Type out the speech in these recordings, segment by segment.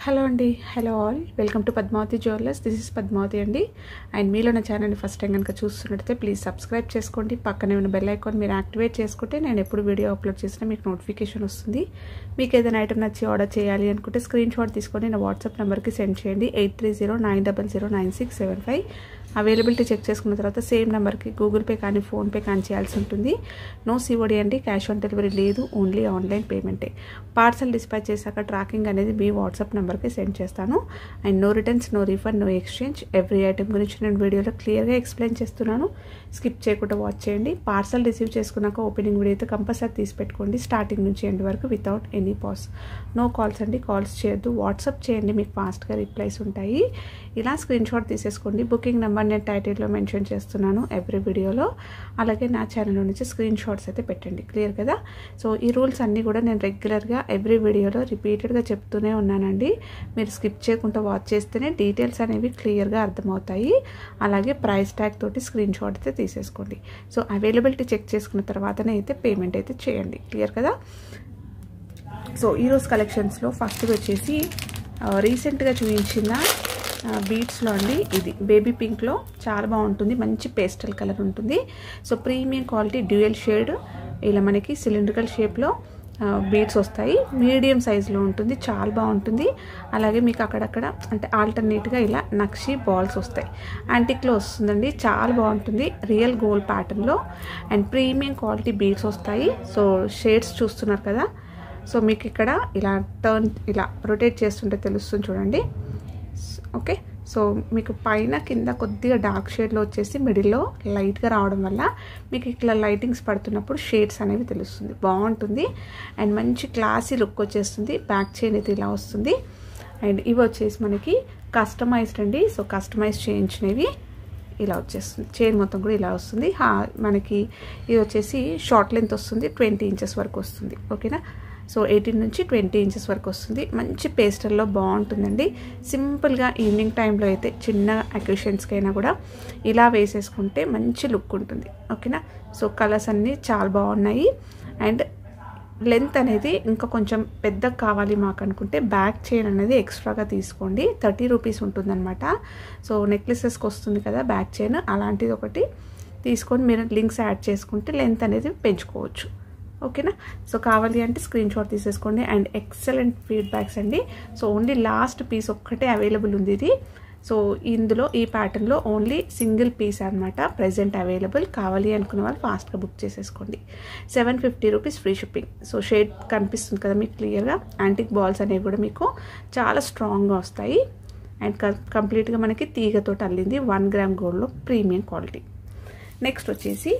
Hello అండి, hello all, welcome to Padmavati jewellers. This is Padmavati అండి. And మీలో నా ఛానల్ని ఫస్ట్ టైం కనుక చూస్తున్నట్టయితే ప్లీజ్ సబ్స్క్రైబ్ చేసుకోండి. పక్కనే ఉన్న బెల్ ఐకాన్ మీరు యాక్టివేట్ చేసుకుంటే నేను ఎప్పుడు వీడియో అప్లోడ్ చేసినా మీకు నోటిఫికేషన్ వస్తుంది. మీకు ఏదైనా ఐటమ్ నచ్చి ఆర్డర్ చేయాలి అనుకుంటే స్క్రీన్ షాట్ తీసుకొని నా వాట్సాప్ నెంబర్కి సెండ్ చేయండి. 8309009675. అవైలబిలిటీ చెక్ చేసుకున్న తర్వాత సేమ్ నెంబర్కి గూగుల్ పే కానీ ఫోన్పే కానీ చేయాల్సి ఉంటుంది. నో సిఓడి అండి, క్యాష్ ఆన్ డెలివరీ లేదు, ఓన్లీ ఆన్లైన్ పేమెంటే. పార్సల్ డిస్పాచ్ చేశాక ట్రాకింగ్ అనేది మీ వాట్సాప్ నెంబర్కి సెండ్ చేస్తాను. And no returns, no refund, no exchange. Every item గురించి నేను వీడియోలో క్లియర్గా ఎక్స్ప్లెయిన్ చేస్తున్నాను. స్కిప్ చేయకుండా వాచ్ చేయండి. పార్సల్ రిసీవ్ చేసుకున్నాక ఓపెనింగ్ వీడియో అయితే కంపల్సరీ తీసి పెట్టుకోండి, స్టార్టింగ్ నుంచి ఎండ్ వరకు without any pause. No calls అండి, కాల్స్ చేయొద్దు, వాట్సాప్ చేయండి, మీకు ఫాస్ట్గా రిప్లైస్ ఉంటాయి. ఇలా స్క్రీన్ షాట్ తీసేసుకోండి. బుకింగ్ నెంబర్ నేను టైటిల్లో మెన్షన్ చేస్తున్నాను ఎవ్రీ వీడియోలో. అలాగే నా ఛానల్ నుంచి స్క్రీన్ షాట్స్ అయితే పెట్టండి. క్లియర్ కదా? సో ఈ రూల్స్ అన్నీ కూడా నేను రెగ్యులర్గా ఎవ్రీ వీడియోలో రిపీటెడ్గా చెప్తూనే ఉన్నానండి. మీరు స్కిప్ చేయకుండా వాచ్ చేస్తేనే డీటెయిల్స్ అనేవి క్లియర్గా అర్థమవుతాయి. అలాగే ప్రైస్ ట్యాగ్ తోటి స్క్రీన్ షాట్ అయితే తీసేసుకోండి. సో అవైలబిలిటీ చెక్ చేసుకున్న తర్వాతనే అయితే పేమెంట్ అయితే చేయండి. క్లియర్ కదా? సో ఈరోజు కలెక్షన్స్లో ఫస్ట్ వచ్చేసి రీసెంట్గా చూపించిన బీట్స్లో అండి. ఇది బేబీ పింక్లో చాలా బాగుంటుంది, మంచి పేస్టల్ కలర్ ఉంటుంది. So premium quality dual shade, ఇలా మనకి సిలిండ్రికల్ షేప్లో బీడ్స్ వస్తాయి. మీడియం సైజులో ఉంటుంది, చాలా బాగుంటుంది. అలాగే మీకు అక్కడక్కడ అంటే ఆల్టర్నేట్గా ఇలా నక్షి బాల్స్ వస్తాయి. యాంటిక్లో వస్తుందండి, చాలా బాగుంటుంది. రియల్ గోల్డ్ ప్యాటర్న్లో అండ్ ప్రీమియం క్వాలిటీ బీడ్స్ వస్తాయి. సో షేడ్స్ చూస్తున్నారు కదా? సో మీకు ఇక్కడ ఇలా టర్న్ ఇలా రొటేట్ చేస్తుంటే తెలుస్తుంది చూడండి. ఓకే, సో మీకు పైన కింద కొద్దిగా డార్క్ షేడ్లో వచ్చేసి మిడిల్లో లైట్గా రావడం వల్ల మీకు ఇట్లా లైటింగ్స్ పడుతున్నప్పుడు షేడ్స్ అనేవి తెలుస్తుంది, బాగుంటుంది. అండ్ మంచి క్లాసీ లుక్ వచ్చేస్తుంది. బ్యాక్ చైన్ అయితే ఇలా వస్తుంది. అండ్ ఇవి వచ్చేసి మనకి కస్టమైజ్డ్ అండి. సో కస్టమైజ్ చేయించినవి ఇలా వచ్చేస్తుంది. చైన్ మొత్తం కూడా ఇలా వస్తుంది. మనకి ఇది వచ్చేసి షార్ట్ లెంత్ వస్తుంది, 20 ఇంచెస్ వరకు వస్తుంది. ఓకేనా? సో 18 నుంచి 20 ఇంచెస్ వరకు వస్తుంది. మంచి పేస్టల్లో బాగుంటుందండి. సింపుల్గా ఈవినింగ్ టైంలో అయితే చిన్న అకేషన్స్కైనా కూడా ఇలా వేసేసుకుంటే మంచి లుక్ ఉంటుంది. ఓకేనా? సో కలర్స్ అన్నీ చాలా బాగున్నాయి. అండ్ లెంత్ అనేది ఇంకా కొంచెం పెద్దగా కావాలి మాకు అనుకుంటే బ్యాక్ చైన్ అనేది ఎక్స్ట్రాగా తీసుకోండి. 30 రూపీస్ ఉంటుందన్నమాట. సో నెక్లెసెస్కి వస్తుంది కదా బ్యాక్ చైన్, అలాంటిది ఒకటి తీసుకొని మీరు లింక్స్ యాడ్ చేసుకుంటే లెంత్ అనేది పెంచుకోవచ్చు. ఓకేనా? సో కావాలి అంటే స్క్రీన్ షాట్ తీసేసుకోండి. అండ్ ఎక్సలెంట్ ఫీడ్బ్యాక్స్ అండి. సో ఓన్లీ లాస్ట్ పీస్ ఒక్కటే అవైలబుల్ ఉంది ఇది. సో ఇందులో ఈ ప్యాటర్న్లో ఓన్లీ సింగిల్ పీస్ అనమాట ప్రెజెంట్ అవైలబుల్. కావాలి అనుకున్న వాళ్ళు ఫాస్ట్గా బుక్ చేసేసుకోండి. 750 rupees free shipping. So shade కనిపిస్తుంది కదా మీకు క్లియర్గా. యాంటిక్ బాల్స్ అనేవి కూడా మీకు చాలా స్ట్రాంగ్గా వస్తాయి. అండ్ కంప్లీట్గా మనకి తీగతో అల్లింది 1 గ్రామ్ గోల్డ్లో ప్రీమియం క్వాలిటీ. నెక్స్ట్ వచ్చేసి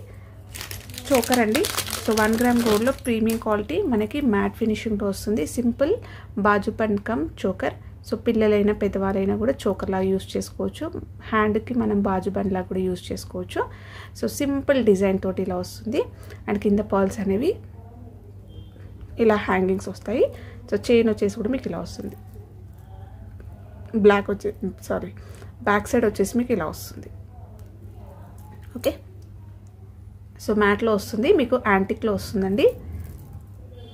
చోకర్ అండి. సో 1 గ్రామ్ గోల్డ్లో ప్రీమియం క్వాలిటీ మనకి మ్యాట్ ఫినిషింగ్తో వస్తుంది. సింపుల్ బాజుపన్ కమ్ చోకర్. సో పిల్లలైనా పెద్దవాళ్ళైనా కూడా చోకర్లాగా యూస్ చేసుకోవచ్చు. హ్యాండ్కి మనం బాజుబన్లాగా కూడా యూస్ చేసుకోవచ్చు. సో సింపుల్ డిజైన్ తోటి ఇలా వస్తుంది. అండ్ కింద పర్ల్స్ అనేవి ఇలా హ్యాంగింగ్స్ వస్తాయి. సో చైన్ వచ్చేసి కూడా మీకు ఇలా వస్తుంది. బ్యాక్ సైడ్ వచ్చేసి మీకు ఇలా వస్తుంది. ఓకే, సో మ్యాట్లో వస్తుంది, మీకు యాంటిక్లో వస్తుందండి.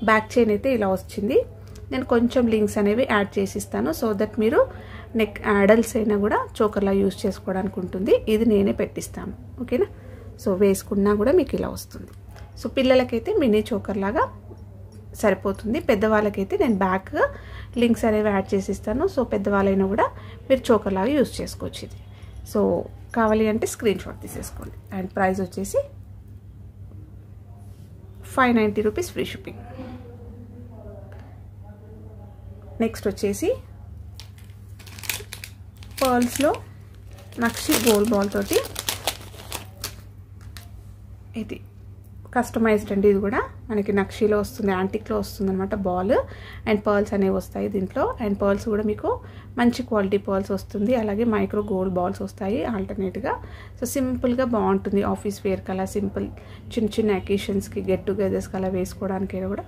బ్యాక్ చైన్ అయితే ఇలా వచ్చింది. నేను కొంచెం లింక్స్ అనేవి యాడ్ చేసి ఇస్తాను, సో దట్ మీరు నెక్ అడల్ట్స్ అయినా కూడా చోకర్లా యూస్ చేసుకోవడానికి ఉంటుంది. ఇది నేనే పెట్టిస్తాను. ఓకేనా? సో వేసుకున్నా కూడా మీకు ఇలా వస్తుంది. సో పిల్లలకైతే మినీ చోకర్ లాగా సరిపోతుంది. పెద్దవాళ్ళకైతే నేను బ్యాక్ లింక్స్ అనేవి యాడ్ చేసి ఇస్తాను. సో పెద్దవాళ్ళైనా కూడా మీరు చోకర్ లాగా యూస్ చేసుకోవచ్చు ఇది. సో కావాలి అంటే స్క్రీన్ షాట్ తీసేసుకోండి. అండ్ ప్రైస్ వచ్చేసి 590 రూపీస్ ఫ్రీ షిప్పింగ్. నెక్స్ట్ వచ్చేసి పర్ల్స్లో నక్షి గోల్డ్ బాల్ తోటి ఇది కస్టమైజ్డ్ అండి. ఇది కూడా మనకి నక్షిలో వస్తుంది, యాంటిక్లో వస్తుంది అనమాట బాల్. అండ్ పర్ల్స్ అనేవి వస్తాయి దీంట్లో. అండ్ పర్ల్స్ కూడా మీకు మంచి క్వాలిటీ పర్ల్స్ వస్తుంది. అలాగే మైక్రో గోల్డ్ బాల్స్ వస్తాయి ఆల్టర్నేట్గా. సో సింపుల్గా బాగుంటుంది. ఆఫీస్ వేర్ కలా సింపుల్ చిన్న చిన్న అకేషన్స్కి గెట్ టుగెదర్స్కి అలా వేసుకోవడానికి కూడా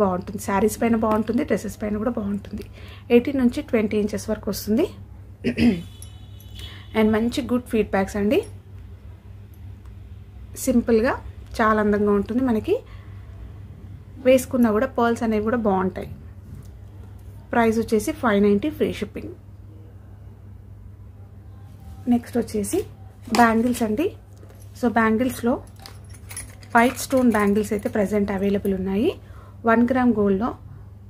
బాగుంటుంది. శారీస్ పైన బాగుంటుంది, డ్రెస్సెస్ పైన కూడా బాగుంటుంది. 18 నుంచి 20 ఇంచెస్ వరకు వస్తుంది. అండ్ మంచి గుడ్ ఫీడ్బ్యాక్స్ అండి. సింపుల్గా చాలా అందంగా ఉంటుంది. మనకి వేసుకున్నా కూడా పర్ల్స్ అనేవి కూడా బాగుంటాయి. ప్రైస్ వచ్చేసి 590 ఫ్రీ షిప్పింగ్. నెక్స్ట్ వచ్చేసి బ్యాంగిల్స్ అండి. సో బ్యాంగిల్స్లో వైట్ స్టోన్ బ్యాంగిల్స్ అయితే ప్రజెంట్ అవైలబుల్ ఉన్నాయి. 1 గ్రామ్ గోల్డ్లో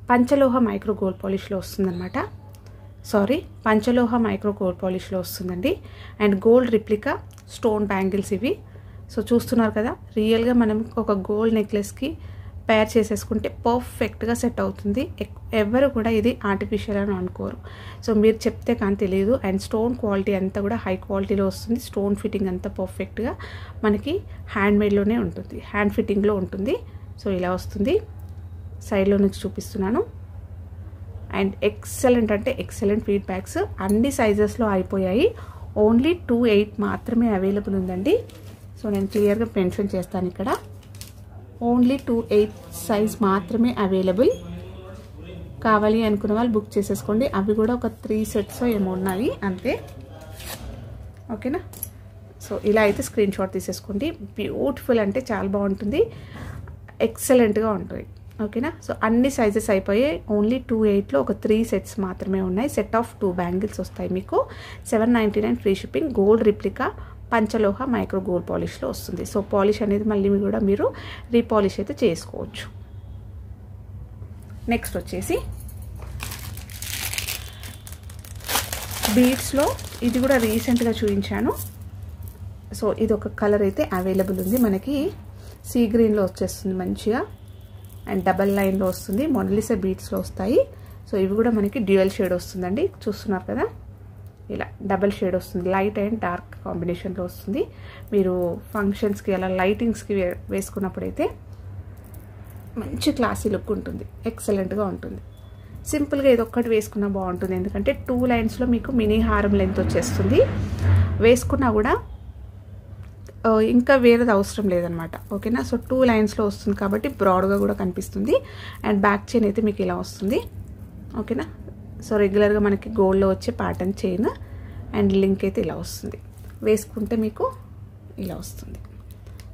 పంచలోహ మైక్రో గోల్డ్ పాలిష్లో వస్తుందన్నమాట. పంచలోహ మైక్రో గోల్డ్ పాలిష్లో వస్తుందండి. And gold replica stone bangles ఇవి. సో చూస్తున్నారు కదా, రియల్గా మనం ఒక గోల్డ్ నెక్లెస్కి పేర్ చేసేసుకుంటే పర్ఫెక్ట్గా సెట్ అవుతుంది. ఎవరు కూడా ఇది ఆర్టిఫిషియల్ అని అనుకోరు. సో మీరు చెప్తే కానీ తెలియదు. అండ్ స్టోన్ క్వాలిటీ అంతా కూడా హై క్వాలిటీలో వస్తుంది. స్టోన్ ఫిట్టింగ్ అంతా పర్ఫెక్ట్గా మనకి హ్యాండ్మేడ్లోనే ఉంటుంది, హ్యాండ్ ఫిట్టింగ్లో ఉంటుంది. సో ఇలా వస్తుంది. సైడ్లో నుంచి చూపిస్తున్నాను. అండ్ ఎక్సలెంట్ అంటే ఎక్సలెంట్ ఫీడ్బ్యాక్స్. అన్ని సైజెస్లో అయిపోయాయి. ఓన్లీ 28 మాత్రమే అవైలబుల్ ఉందండి. సో నేను క్లియర్గా మెన్షన్ చేస్తాను ఇక్కడ. ఓన్లీ 28 సైజ్ మాత్రమే అవైలబుల్. కావాలి అనుకున్న వాళ్ళు బుక్ చేసేసుకోండి. అవి కూడా ఒక 3 సెట్స్ ఏమో ఉన్నాయి అంతే. ఓకేనా. సో ఇలా అయితే స్క్రీన్ షాట్ తీసేసుకోండి. బ్యూటిఫుల్ అంటే చాలా బాగుంటుంది, ఎక్సలెంట్గా ఉంటుంది. ఓకేనా. సో అన్ని సైజెస్ అయిపోయాయి. ఓన్లీ 28లో ఒక 3 సెట్స్ మాత్రమే ఉన్నాయి. సెట్ ఆఫ్ 2 బ్యాంగిల్స్ వస్తాయి మీకు. 799 ఫ్రీ షిప్పింగ్. గోల్డ్ రిప్లికా పంచలోహ మైక్రో గోల్డ్ పాలిష్లో వస్తుంది. సో పాలిష్ అనేది మళ్ళీ కూడా మీరు రీపాలిష్ అయితే చేసుకోవచ్చు. నెక్స్ట్ వచ్చేసి బీడ్స్లో ఇది కూడా రీసెంట్గా చూపించాను. సో ఇది ఒక కలర్ అయితే అవైలబుల్ ఉంది మనకి. సీ గ్రీన్లో వచ్చేస్తుంది మంచిగా. అండ్ డబల్ లైన్లో వస్తుంది. మొనాలిసా బీడ్స్లో వస్తాయి. సో ఇవి కూడా మనకి డ్యూయల్ షేడ్ వస్తుందండి. చూస్తున్నారు కదా, ఇలా డబల్ షేడ్ వస్తుంది. లైట్ అండ్ డార్క్ కాంబినేషన్లో వస్తుంది. మీరు ఫంక్షన్స్కి అలా లైటింగ్స్కి వేసుకున్నప్పుడైతే మంచి క్లాసీ లుక్ ఉంటుంది, ఎక్సలెంట్గా ఉంటుంది. సింపుల్గా ఇది ఒక్కటి వేసుకున్నా బాగుంటుంది. ఎందుకంటే 2 లైన్స్లో మీకు మినీ హారం లెంత్ వచ్చేస్తుంది. వేసుకున్నా కూడా ఇంకా వేరేది అవసరం లేదనమాట. ఓకేనా. సో 2 లైన్స్లో వస్తుంది కాబట్టి బ్రాడ్గా కూడా కనిపిస్తుంది. అండ్ బ్యాక్ చైన్ అయితే మీకు ఇలా వస్తుంది. ఓకేనా. సో రెగ్యులర్గా మనకి గోల్డ్లో వచ్చే ప్యాటర్న్ చైన్ అండ్ లింక్ అయితే ఇలా వస్తుంది. వేసుకుంటే మీకు ఇలా వస్తుంది.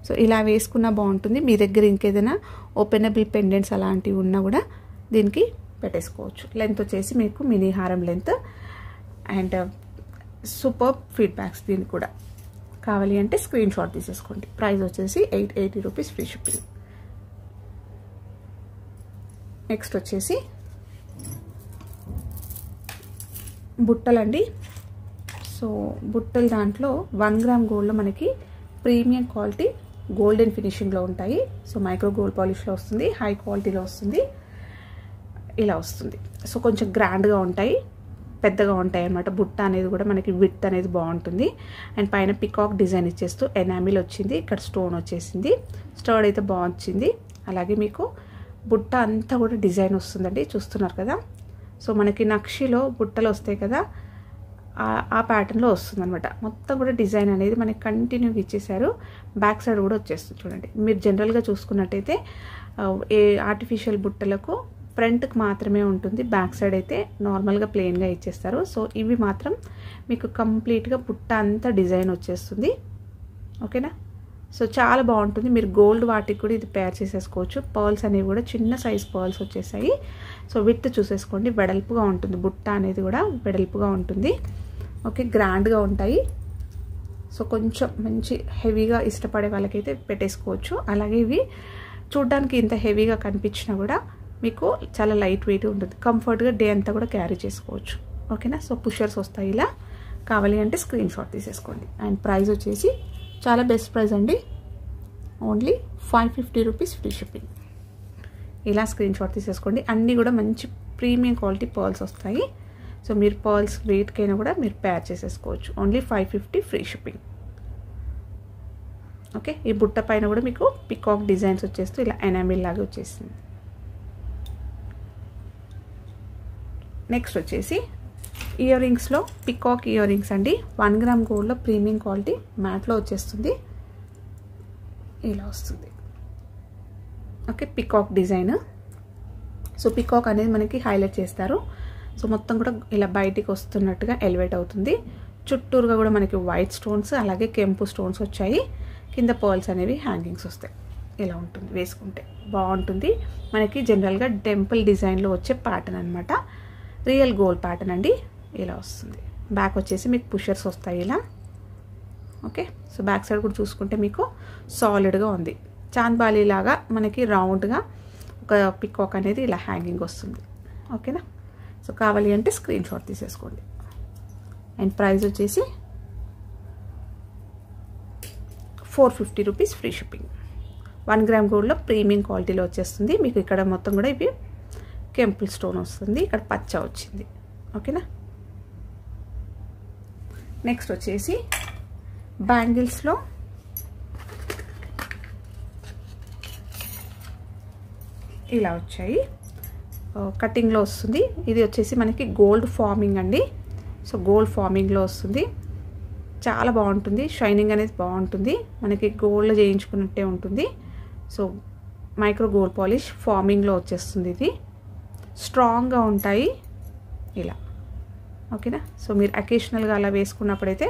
సో ఇలా వేసుకున్నా బాగుంటుంది. మీ దగ్గర ఇంకేదైనా ఓపెనబుల్ పెండెంట్స్ అలాంటివి ఉన్నా కూడా దీనికి పెట్టేసుకోవచ్చు. లెంత్ వచ్చేసి మీకు మినీ హారం లెంత్. అండ్ సూపర్ ఫీడ్బ్యాక్స్ దీనికి కూడా. కావాలి అంటే స్క్రీన్ షాట్ తీసేసుకోండి. ప్రైస్ వచ్చేసి 880 రూపీస్ ఫ్రీ షిప్పింగ్. నెక్స్ట్ వచ్చేసి బుట్టలండి. సో బుట్టలు దాంట్లో 1 గ్రామ్ గోల్డ్లో మనకి ప్రీమియం క్వాలిటీ గోల్డెన్ ఫినిషింగ్లో ఉంటాయి. సో మైక్రో గోల్డ్ పాలిష్లో వస్తుంది, హై క్వాలిటీలో వస్తుంది. ఇలా వస్తుంది. సో కొంచెం గ్రాండ్గా ఉంటాయి, పెద్దగా ఉంటాయి అన్నమాట. బుట్ట అనేది కూడా మనకి విడ్త్ అనేది బాగుంటుంది. అండ్ పైన పికాక్ డిజైన్ ఇచ్చేస్తూ ఎనామిల్ వచ్చింది. ఇక్కడ స్టోన్ వచ్చేసింది. స్టర్డ్ అయితే బాగుంది. అలాగే మీకు బుట్ట అంతా కూడా డిజైన్ వస్తుందండి. చూస్తున్నారు కదా. సో మనకి నక్షిలో బుట్టలు వస్తాయి కదా, ఆ ప్యాటర్న్లో వస్తుంది అనమాట. మొత్తం కూడా డిజైన్ అనేది మనకి కంటిన్యూగా ఇచ్చేసారు. బ్యాక్ సైడ్ కూడా వచ్చేస్తుంది చూడండి. మీరు జనరల్గా చూసుకున్నట్టయితే ఏ ఆర్టిఫిషియల్ బుట్టలకు ఫ్రంట్కి మాత్రమే ఉంటుంది, బ్యాక్ సైడ్ అయితే నార్మల్గా ప్లెయిన్గా ఇచ్చేస్తారు. సో ఇవి మాత్రం మీకు కంప్లీట్గా బుట్ట అంతా డిజైన్ వచ్చేస్తుంది. ఓకేనా. సో చాలా బాగుంటుంది. మీరు గోల్డ్ వాటికి కూడా ఇది పేర్ చేసేసుకోవచ్చు. పర్ల్స్ అనేవి కూడా చిన్న సైజ్ పర్ల్స్ వచ్చేసాయి. సో విత్ చూసేసుకోండి, వెడల్పుగా ఉంటుంది. బుట్ట అనేది కూడా వెడల్పుగా ఉంటుంది. ఓకే, గ్రాండ్గా ఉంటాయి. సో కొంచెం మంచి హెవీగా ఇష్టపడే వాళ్ళకైతే పెట్టేసుకోవచ్చు. అలాగే ఇవి చూడ్డానికి ఇంత హెవీగా కనిపించినా కూడా మీకు చాలా లైట్ వెయిట్ ఉంటుంది. కంఫర్ట్గా డే అంతా కూడా క్యారీ చేసుకోవచ్చు. ఓకేనా. సో పుషర్స్ వస్తాయి ఇలా. కావాలి అంటే స్క్రీన్ షాట్ తీసేసుకోండి. అండ్ ప్రైస్ వచ్చేసి చాలా బెస్ట్ ప్రైస్ అండి. Only 550 rupees free shipping. ఇలా స్క్రీన్ షాట్ తీసేసుకోండి. అన్నీ కూడా మంచి ప్రీమియం క్వాలిటీ పర్ల్స్ వస్తాయి. సో మీరు పర్ల్స్ వెయిట్కైనా కూడా మీరు పేర్ చేసేసుకోవచ్చు. Only 550 free shipping. ఓకే. ఈ బుట్ట పైన కూడా మీకు పికాక్ డిజైన్స్ వచ్చేస్తూ ఇలా ఎనామిల్ లాగా వచ్చేసింది. నెక్స్ట్ వచ్చేసి ఇయర్ రింగ్స్లో పికాక్ ఇయర్ రింగ్స్ అండి. 1 గ్రామ్ గోల్డ్లో ప్రీమియం క్వాలిటీ మ్యాట్లో వచ్చేస్తుంది. ఇలా వస్తుంది. Okay, peacock design. So peacock అనేది మనకి హైలైట్ చేస్తారు. సో మొత్తం కూడా ఇలా బయటికి వస్తున్నట్టుగా ఎలివేట్ అవుతుంది. చుట్టూరుగా కూడా మనకి వైట్ స్టోన్స్ అలాగే కెంపు స్టోన్స్ వచ్చాయి. కింద పర్ల్స్ అనేవి హ్యాంగింగ్స్ వస్తాయి. ఇలా ఉంటుంది, వేసుకుంటే బాగుంటుంది. మనకి జనరల్గా టెంపుల్ డిజైన్లో వచ్చే ప్యాటర్న్ అనమాట. రియల్ గోల్డ్ ప్యాటర్న్ అండి. ఇలా వస్తుంది. బ్యాక్ వచ్చేసి మీకు పుషర్స్ వస్తాయి ఇలా. ఓకే, సో బ్యాక్ సైడ్ కూడా చూసుకుంటే మీకు సాలిడ్గా ఉంది. చాంద్బాలి లాగా మనకి రౌండ్గా ఒక పికాక్ అనేది ఇలా హ్యాంగింగ్ వస్తుంది. ఓకేనా, సో కావాలి అంటే స్క్రీన్ షాట్ తీసేసుకోండి. అండ్ ప్రైస్ వచ్చేసి 450 రూపీస్ ఫ్రీ షిప్పింగ్. 1 గ్రామ్ గోల్డ్లో ప్రీమియం క్వాలిటీలో వచ్చేస్తుంది. మీకు ఇక్కడ మొత్తం కూడా ఇవి కెంపుల్ స్టోన్ వస్తుంది, ఇక్కడ పచ్చ వచ్చింది. ఓకేనా, నెక్స్ట్ వచ్చేసి బ్యాంగిల్స్లో ఇలా వచ్చాయి, కటింగ్లో వస్తుంది. ఇది వచ్చేసి మనకి గోల్డ్ ఫార్మింగ్ అండి. సో గోల్డ్ ఫార్మింగ్లో వస్తుంది, చాలా బాగుంటుంది. షైనింగ్ అనేది బాగుంటుంది, మనకి గోల్డ్ చేయించుకున్నట్టే ఉంటుంది. సో మైక్రో గోల్డ్ పాలిష్ ఫార్మింగ్లో వచ్చేస్తుంది. ఇది స్ట్రాంగ్గా ఉంటాయి ఇలా. ఓకేనా, సో మీరు అకేషనల్గా అలా వేసుకున్నప్పుడైతే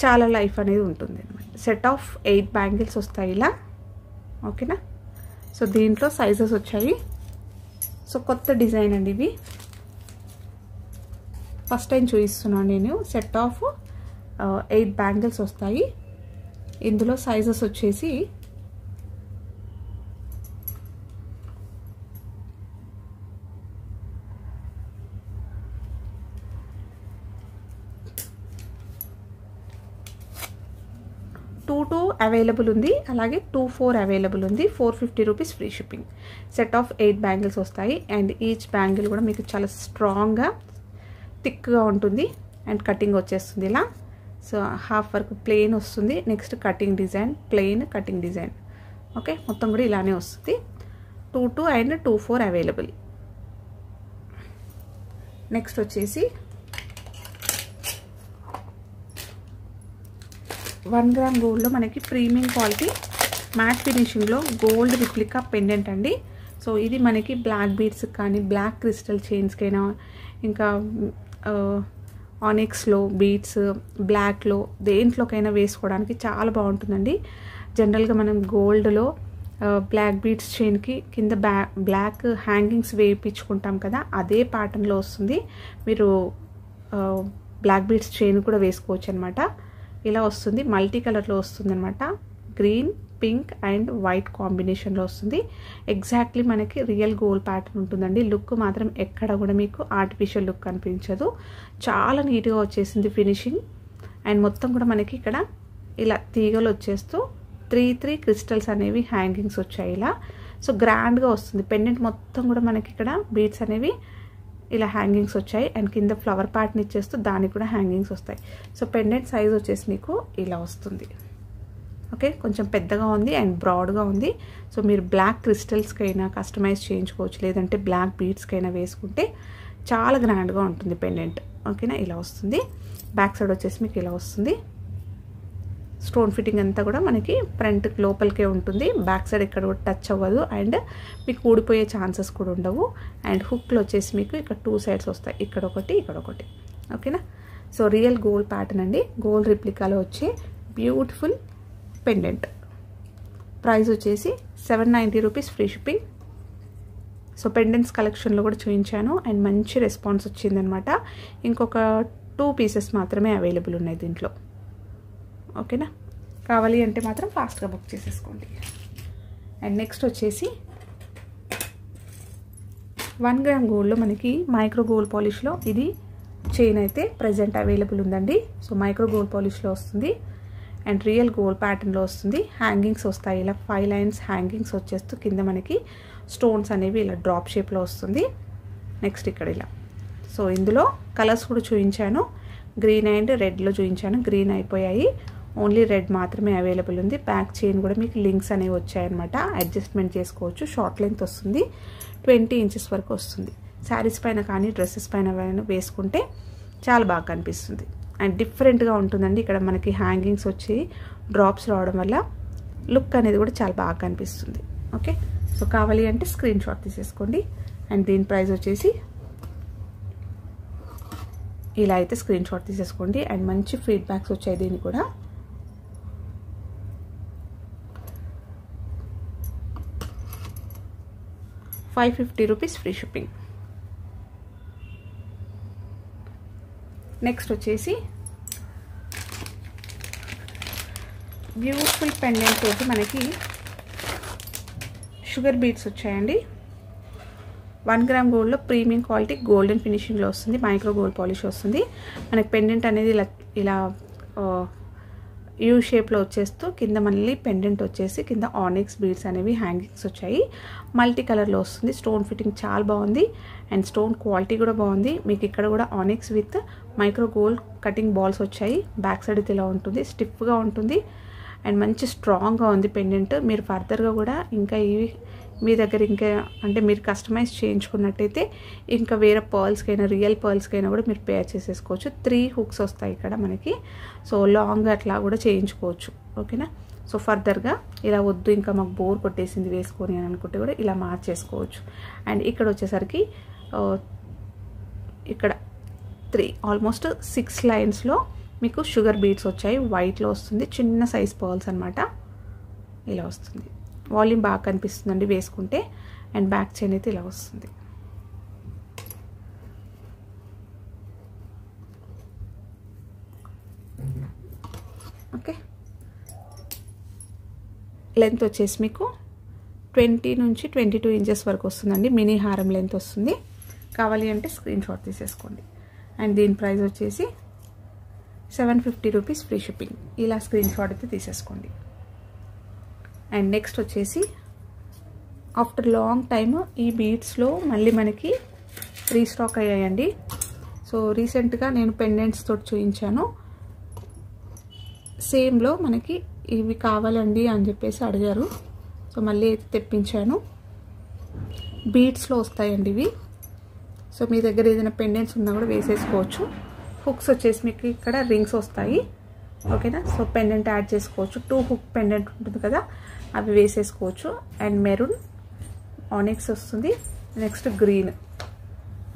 చాలా లైఫ్ అనేది ఉంటుంది అనమాట. సెట్ ఆఫ్ 8 బ్యాంగిల్స్ వస్తాయి ఇలా. ఓకేనా, సో దీంట్లో సైజెస్ వచ్చాయి. సో కొత్త డిజైన్ అండి ఇవి, ఫస్ట్ టైం చూపిస్తున్నాను నేను. సెట్ ఆఫ్ 8 బ్యాంగిల్స్ వస్తాయి. ఇందులో సైజెస్ వచ్చేసి 2 అవైలబుల్ ఉంది, అలాగే 2-4 అవైలబుల్ ఉంది. 450 rupees free shipping. Set of 8 bangles వస్తాయి. అండ్ ఈచ్ బ్యాంగిల్ కూడా మీకు చాలా స్ట్రాంగ్గా థిక్గా ఉంటుంది. అండ్ కటింగ్ వచ్చేస్తుంది ఇలా. సో హాఫ్ వర్క్ ప్లెయిన్ వస్తుంది, next cutting design, plain cutting design. Okay, మొత్తం కూడా ఇలానే వస్తుంది. 2-2 అండ్ 2-4 అవైలబుల్. నెక్స్ట్ వచ్చేసి 1 గ్రామ్ గోల్డ్లో మనకి ప్రీమియం క్వాలిటీ మ్యాట్ ఫినిషింగ్లో గోల్డ్ రిప్లికా పెండెంట్ అండి. సో ఇది మనకి బ్లాక్ బీడ్స్ కానీ బ్లాక్ క్రిస్టల్ చైన్స్కైనా, ఇంకా ఆనిక్స్లో బీడ్స్, బ్లాక్లో దేంట్లోకైనా వేసుకోవడానికి చాలా బాగుంటుందండి. జనరల్గా మనం గోల్డ్లో బ్లాక్ బీడ్స్ చైన్కి కింద బ్లాక్ హ్యాంగింగ్స్ వేయించుకుంటాం కదా, అదే ప్యాటర్న్లో వస్తుంది. మీరు బ్లాక్ బీడ్స్ చైన్ కూడా వేసుకోవచ్చు అనమాట. ఇలా వస్తుంది, మల్టీ కలర్లో వస్తుంది అనమాట. గ్రీన్, పింక్ అండ్ వైట్ కాంబినేషన్లో వస్తుంది. ఎగ్జాక్ట్లీ మనకి రియల్ గోల్డ్ ప్యాటర్న్ ఉంటుందండి. లుక్ మాత్రం ఎక్కడ కూడా మీకు ఆర్టిఫిషియల్ లుక్ కనిపించదు, చాలా నీట్గా వచ్చేసింది ఫినిషింగ్. అండ్ మొత్తం కూడా మనకి ఇక్కడ ఇలా తీగలు వచ్చేస్తూ 3 క్రిస్టల్స్ అనేవి హ్యాంగింగ్స్ వచ్చాయి ఇలా. సో గ్రాండ్గా వస్తుంది. పెండెంట్ మొత్తం కూడా మనకి ఇక్కడ బీడ్స్ అనేవి ఇలా హ్యాంగింగ్స్ వచ్చాయి. అండ్ కింద ఫ్లవర్ ప్యాటర్న్ ఇచ్చేస్తూ దానికి కూడా హ్యాంగింగ్స్ వస్తాయి. సో పెండెంట్ సైజ్ వచ్చేసి మీకు ఇలా వస్తుంది. ఓకే, కొంచెం పెద్దగా ఉంది అండ్ బ్రాడ్గా ఉంది. సో మీరు బ్లాక్ క్రిస్టల్స్కైనా కస్టమైజ్ చేయించుకోవచ్చు, లేదంటే బ్లాక్ బీడ్స్కైనా వేసుకుంటే చాలా గ్రాండ్గా ఉంటుంది పెండెంట్. ఓకేనా, ఇలా వస్తుంది. బ్యాక్ సైడ్ వచ్చేసి మీకు ఇలా వస్తుంది. స్టోన్ ఫిట్టింగ్ అంతా కూడా మనకి ఫ్రంట్ లోపలికే ఉంటుంది, బ్యాక్ సైడ్ ఎక్కడ కూడా టచ్ అవ్వదు. అండ్ మీకు ఊడిపోయే ఛాన్సెస్ కూడా ఉండవు. అండ్ హుక్లు వచ్చేసి మీకు ఇక్కడ 2 సైడ్స్ వస్తాయి, ఇక్కడ ఒకటి, ఇక్కడ ఒకటి. ఓకేనా, సో రియల్ గోల్డ్ ప్యాటర్న్ అండి. గోల్డ్ రిప్లికాలో వచ్చే బ్యూటిఫుల్ పెండెంట్. ప్రైస్ వచ్చేసి 790 rupees free shipping. So pendants కలెక్షన్లో కూడా చూపించాను అండ్ మంచి రెస్పాన్స్ వచ్చిందనమాట. ఇంకొక 2 పీసెస్ మాత్రమే అవైలబుల్ ఉన్నాయి దీంట్లో. ఓకేనా, కావాలి అంటే మాత్రం ఫాస్ట్గా బుక్ చేసేసుకోండి. అండ్ నెక్స్ట్ వచ్చేసి 1 గ్రామ్ గోల్డ్లో మనకి మైక్రో గోల్డ్ పాలిష్లో ఇది చైన్ అయితే ప్రజెంట్ అవైలబుల్ ఉందండి. సో మైక్రో గోల్డ్ పాలిష్లో వస్తుంది అండ్ రియల్ గోల్డ్ ప్యాటర్న్లో వస్తుంది. హ్యాంగింగ్స్ వస్తాయి ఇలా 5 లైన్స్ హ్యాంగింగ్స్ వచ్చేస్తూ కింద మనకి స్టోన్స్ అనేవి ఇలా డ్రాప్ షేప్లో వస్తుంది. నెక్స్ట్ ఇక్కడ ఇలా. సో ఇందులో కలర్స్ కూడా చూపించాను, గ్రీన్ అండ్ రెడ్లో చూపించాను. గ్రీన్ అయిపోయాయి, ఓన్లీ రెడ్ మాత్రమే అవైలబుల్ ఉంది. బ్యాక్ చైన్ కూడా మీకు లింక్స్ అనేవి వచ్చాయన్నమాట, అడ్జస్ట్మెంట్ చేసుకోవచ్చు. షార్ట్ లెంత్ వస్తుంది, 20 ఇంచెస్ వరకు వస్తుంది. శారీస్ పైన కానీ డ్రెస్సెస్ పైన వేసుకుంటే చాలా బాగా కనిపిస్తుంది అండ్ డిఫరెంట్గా ఉంటుందండి. ఇక్కడ మనకి హ్యాంగింగ్స్ వచ్చి డ్రాప్స్ రావడం వల్ల లుక్ అనేది కూడా చాలా బాగా కనిపిస్తుంది. ఓకే, సో కావాలి అంటే స్క్రీన్ షాట్ తీసేసుకోండి. అండ్ దీని ప్రైస్ వచ్చేసి ఇలా అయితే స్క్రీన్ షాట్ తీసేసుకోండి. అండ్ మంచి ఫీడ్బ్యాక్స్ వచ్చాయి దీనికి కూడా. ₹550 ఫ్రీ షిప్పింగ్. నెక్స్ట్ వచ్చేసి బ్యూటిఫుల్ పెండెంట్ తోటి మనకి షుగర్ బీడ్స్ వచ్చాయండి. 1 గ్రామ్ గోల్డ్లో ప్రీమియం క్వాలిటీ గోల్డెన్ ఫినిషింగ్లో వస్తుంది. మైక్రో గోల్డ్ పాలిష్ వస్తుంది. మనకి పెండెంట్ అనేది ఇలా యూ షేప్లో వచ్చేస్తూ కింద మళ్ళీ పెండెంట్ వచ్చేసి కింద ఆనిక్స్ బీడ్స్ అనేవి హ్యాంగింగ్స్ వచ్చాయి. మల్టీ కలర్లో వస్తుంది. స్టోన్ ఫిట్టింగ్ చాలా బాగుంది అండ్ స్టోన్ క్వాలిటీ కూడా బాగుంది. మీకు ఇక్కడ కూడా onyx with micro gold cutting balls వచ్చాయి. బ్యాక్ సైడ్ అయితే ఇలా ఉంటుంది, స్టిఫ్గా ఉంటుంది అండ్ మంచి స్ట్రాంగ్గా ఉంది పెండెంట్. మీరు ఫర్దర్గా కూడా ఇంకా ఇవి మీ దగ్గర ఇంకా అంటే మీరు కస్టమైజ్ చేయించుకున్నట్టయితే ఇంకా వేరే పర్ల్స్కైనా రియల్ పర్ల్స్కైనా కూడా మీరు పేర్ చేసేసుకోవచ్చు. 3 హుక్స్ వస్తాయి ఇక్కడ మనకి. సో లాంగ్ అట్లా కూడా చేయించుకోవచ్చు. ఓకేనా. సో ఫర్దర్గా ఇలా వద్దు ఇంకా మాకు బోర్ కొట్టేసింది వేసుకొని అని అనుకుంటే కూడా ఇలా మార్చేసుకోవచ్చు. అండ్ ఇక్కడ వచ్చేసరికి ఇక్కడ 3 ఆల్మోస్ట్ 6 లైన్స్లో మీకు షుగర్ బీడ్స్ వచ్చాయి. వైట్లో వస్తుంది. చిన్న సైజ్ పర్ల్స్ అనమాట. ఇలా వస్తుంది. వాల్యూమ్ బాగా కనిపిస్తుందండి వేసుకుంటే. అండ్ బ్యాక్ చైన్ అయితే ఇలా వస్తుంది. ఓకే. లెంత్ వచ్చేసి మీకు 20 నుంచి 22 ఇంచెస్ వరకు వస్తుందండి. మినీ హారం లెంత్ వస్తుంది. కావాలి అంటే స్క్రీన్ షాట్ తీసేసుకోండి. అండ్ దీని ప్రైస్ వచ్చేసి 750 రూపీస్ ఫ్రీ షిప్పింగ్. ఇలా స్క్రీన్ షాట్ అయితే తీసేసుకోండి. అండ్ నెక్స్ట్ వచ్చేసి ఆఫ్టర్ లాంగ్ టైమ్ ఈ బీడ్స్లో మళ్ళీ మనకి రీస్టాక్ అయ్యాయండి. సో రీసెంట్గా నేను పెండెంట్స్ తోటి చూపించాను. సేమ్లో మనకి ఇవి కావాలండి అని చెప్పేసి అడిగారు. సో మళ్ళీ అయితే తెప్పించాను. బీడ్స్లో వస్తాయండి ఇవి. సో మీ దగ్గర ఏదైనా పెండెంట్స్ ఉన్నా కూడా వేసేసుకోవచ్చు. హుక్స్ వచ్చేసి మీకు ఇక్కడ రింగ్స్ వస్తాయి. ఓకేనా. సో పెండెంట్ యాడ్ చేసుకోవచ్చు. 2 హుక్ పెండెంట్ ఉంటుంది కదా, అవి వేసేసుకోవచ్చు. అండ్ మెరూన్ ఆనిక్స్ వస్తుంది. Next green.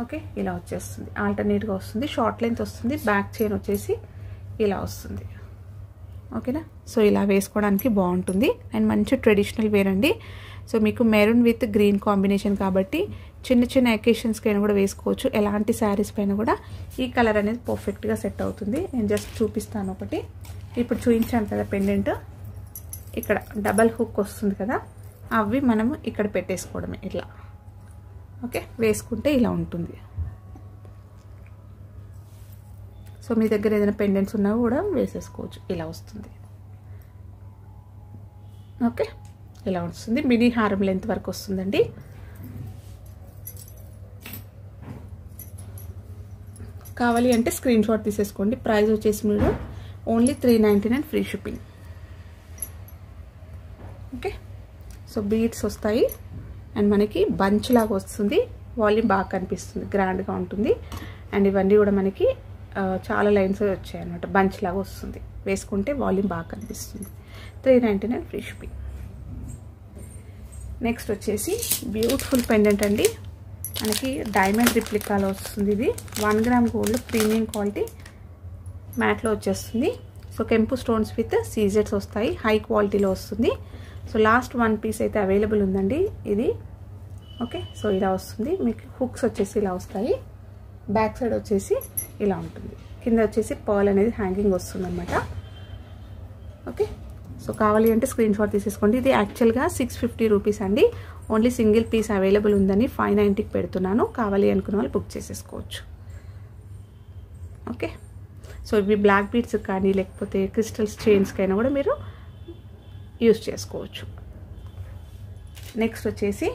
ఓకే. ఇలా వచ్చేస్తుంది. ఆల్టర్నేట్గా వస్తుంది. షార్ట్ లెంత్ వస్తుంది. బ్యాక్ చైన్ వచ్చేసి ఇలా వస్తుంది. ఓకేనా. సో ఇలా వేసుకోవడానికి బాగుంటుంది అండ్ మంచి ట్రెడిషనల్ వేర్ అండి. సో మీకు మెరూన్ విత్ గ్రీన్ కాంబినేషన్ కాబట్టి చిన్న చిన్న అకేషన్స్కైనా కూడా వేసుకోవచ్చు. ఎలాంటి శారీస్ పైన కూడా ఈ కలర్ అనేది పర్ఫెక్ట్గా సెట్ అవుతుంది. నేను జస్ట్ చూపిస్తాను ఒకటి. ఇప్పుడు చూపించాను కదా పెండెంట్, ఇక్కడ డబల్ హుక్ వస్తుంది కదా, అవి మనము ఇక్కడ పెట్టేసుకోవడమే ఇట్లా. ఓకే. వేసుకుంటే ఇలా ఉంటుంది. సో మీ దగ్గర ఏదైనా పెండెంట్స్ ఉన్నా కూడా వేసేసుకోవచ్చు. ఇలా వస్తుంది. ఓకే. ఇలా వస్తుంది. మినీ హారం లెంత్ వరకు వస్తుందండి. కావాలి అంటే స్క్రీన్ షాట్ తీసేసుకోండి. ప్రైస్ వచ్చేసి మీరు only 399 free shipping. Okay. So beads వస్తాయి అండ్ మనకి బంచ్ లాగా వస్తుంది. వాల్యూమ్ బాగా కనిపిస్తుంది, గ్రాండ్గా ఉంటుంది. అండ్ ఇవన్నీ కూడా మనకి చాలా లైన్స్ వచ్చాయి అన్నమాట. బంచ్ లాగా వస్తుంది. వేసుకుంటే వాల్యూమ్ బాగా కనిపిస్తుంది. 399 ఫ్రీ షిప్పింగ్. నెక్స్ట్ వచ్చేసి బ్యూటిఫుల్ పెండెంట్ అండి. మనకి డైమండ్ రిప్లికాలో వస్తుంది. ఇది 1 గ్రామ్ గోల్డ్ ప్రీమియం క్వాలిటీ మ్యాట్లో వచ్చేస్తుంది. సో కెంపు స్టోన్స్ విత్ సీజెట్స్ వస్తాయి. హై క్వాలిటీలో వస్తుంది. సో లాస్ట్ 1 పీస్ అయితే అవైలబుల్ ఉందండి ఇది. ఓకే. సో ఇలా వస్తుంది. మీకు హుక్స్ వచ్చేసి ఇలా వస్తాయి. బ్యాక్ సైడ్ వచ్చేసి ఇలా ఉంటుంది. కింద వచ్చేసి పర్ల్ అనేది హ్యాంగింగ్ వస్తుంది అనమాట. ఓకే. సో కావాలి అంటే స్క్రీన్ షాట్ తీసేసుకోండి. ఇది యాక్చువల్గా 650 రూపీస్ అండి. ఓన్లీ సింగిల్ పీస్ అవైలబుల్ ఉందని 590కి పెడుతున్నాను. కావాలి అనుకున్న వాళ్ళు బుక్ చేసేసుకోవచ్చు. ఓకే. సో ఇవి బ్లాక్ బీడ్స్ కానీ లేకపోతే క్రిస్టల్స్ చైన్స్కైనా కూడా మీరు యూస్ చేసుకోవచ్చు. నెక్స్ట్ వచ్చేసి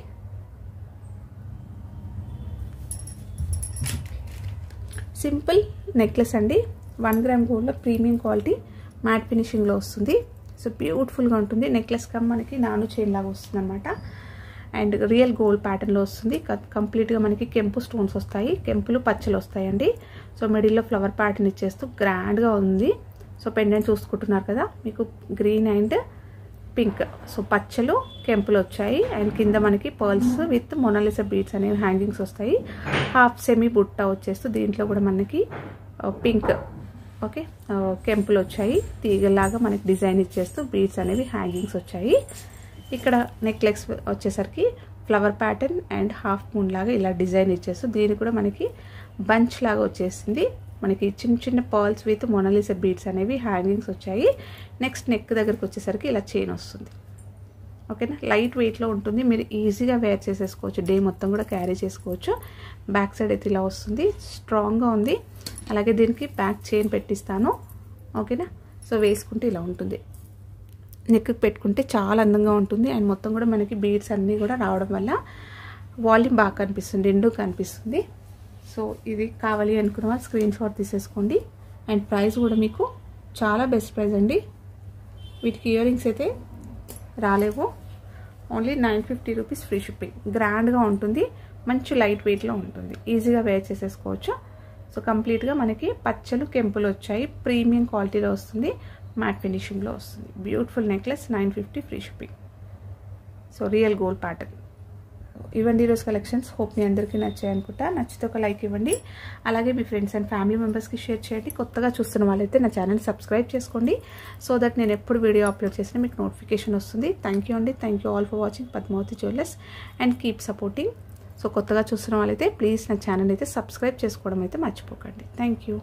సింపుల్ నెక్లెస్ అండి. 1 గ్రామ్ గోల్డ్లో ప్రీమియం క్వాలిటీ మ్యాట్ ఫినిషింగ్లో వస్తుంది. సో బ్యూటిఫుల్గా ఉంటుంది. నెక్లెస్ కమ్ మనకి నాను చైన్ లాగా వస్తుంది అనమాట. అండ్ రియల్ గోల్డ్ ప్యాటర్న్లో వస్తుంది. కంప్లీట్గా మనకి కెంపు స్టోన్స్ వస్తాయి. కెంపులు పచ్చలు వస్తాయండి. సో మిడిల్లో ఫ్లవర్ ప్యాటర్న్ ఇచ్చేస్తూ గ్రాండ్గా ఉంది. సో పెండెంట్ చూసుకుంటున్నారు కదా, మీకు గ్రీన్ అండ్ పింక్. సో పచ్చలు కెంపులు వచ్చాయి. అండ్ కింద మనకి పర్ల్స్ విత్ మొనాలిసా బీడ్స్ అనేవి హ్యాంగింగ్స్ వస్తాయి. హాఫ్ సెమీ బుట్ట వచ్చేస్తూ దీంట్లో కూడా మనకి పింక్ ఓకే కెంపులు వచ్చాయి. తీగలాగా మనకి డిజైన్ ఇచ్చేస్తూ బీడ్స్ అనేవి హ్యాంగింగ్స్ వచ్చాయి. ఇక్కడ నెక్లెస్ వచ్చేసరికి flower pattern and half moon లాగా ఇలా డిజైన్ ఇచ్చేస్తూ దీనికి కూడా మనకి బంచ్ లాగా వచ్చేసింది. మనకి చిన్న చిన్న పర్ల్స్ విత్ మొనాలిసా బీడ్స్ అనేవి హ్యాంగింగ్స్ వచ్చాయి. నెక్స్ట్ నెక్ దగ్గరికి వచ్చేసరికి ఇలా చైన్ వస్తుంది. ఓకేనా, లైట్ వెయిట్లో ఉంటుంది, మీరు ఈజీగా వేర్ చేసేసుకోవచ్చు, డే మొత్తం కూడా క్యారీ చేసుకోవచ్చు. బ్యాక్ సైడ్ అయితే ఇలా వస్తుంది, స్ట్రాంగ్గా ఉంది. అలాగే దీనికి బ్యాక్ చైన్ పెట్టిస్తాను. ఓకేనా, సో వేసుకుంటే ఇలా ఉంటుంది, నెక్కి పెట్టుకుంటే చాలా అందంగా ఉంటుంది. అండ్ మొత్తం కూడా మనకి బీడ్స్ అన్నీ కూడా రావడం వల్ల వాల్యూమ్ బాగా కనిపిస్తుంది, రెండు కనిపిస్తుంది. సో ఇది కావాలి అనుకున్న వాళ్ళు స్క్రీన్ షాట్ తీసేసుకోండి. అండ్ ప్రైస్ కూడా మీకు చాలా బెస్ట్ ప్రైస్ అండి. వీటికి ఇయర్ రింగ్స్ అయితే రాలేవు, ఓన్లీ 950 రూపీస్ ఫ్రీ షిప్పింగ్. గ్రాండ్గా ఉంటుంది, మంచి లైట్ వెయిట్లో ఉంటుంది, ఈజీగా వేర్ చేసేసుకోవచ్చు. సో కంప్లీట్గా మనకి పచ్చలు కెంపులు వచ్చాయి, ప్రీమియం క్వాలిటీలో వస్తుంది, మ్యాట్ ఫినిషింగ్లో వస్తుంది. Beautiful necklace, 950 free shipping. So real gold pattern. ఇవ్వండి ఈరోజు కలెక్షన్స్. హోప్ మీ అందరికీ నచ్చాయి అనుకుంటా. నచ్చితే ఒక లైక్ ఇవ్వండి, అలాగే మీ ఫ్రెండ్స్ అండ్ ఫ్యామిలీ మెంబర్స్కి షేర్ చేయండి. కొత్తగా చూస్తున్న వాళ్ళైతే నా ఛానల్ సబ్స్క్రైబ్ చేసుకోండి, సో దట్ నేను ఎప్పుడు వీడియో అప్లోడ్ చేసినా మీకు నోటిఫికేషన్ వస్తుంది. థ్యాంక్ యూ అండి, thank you all for watching Padmavati jewellers and keep supporting. So కొత్తగా చూస్తున్న వాళ్ళైతే ప్లీజ్ నా ఛానల్ అయితే సబ్స్క్రైబ్ చేసుకోవడం అయితే మర్చిపోకండి. Thank you.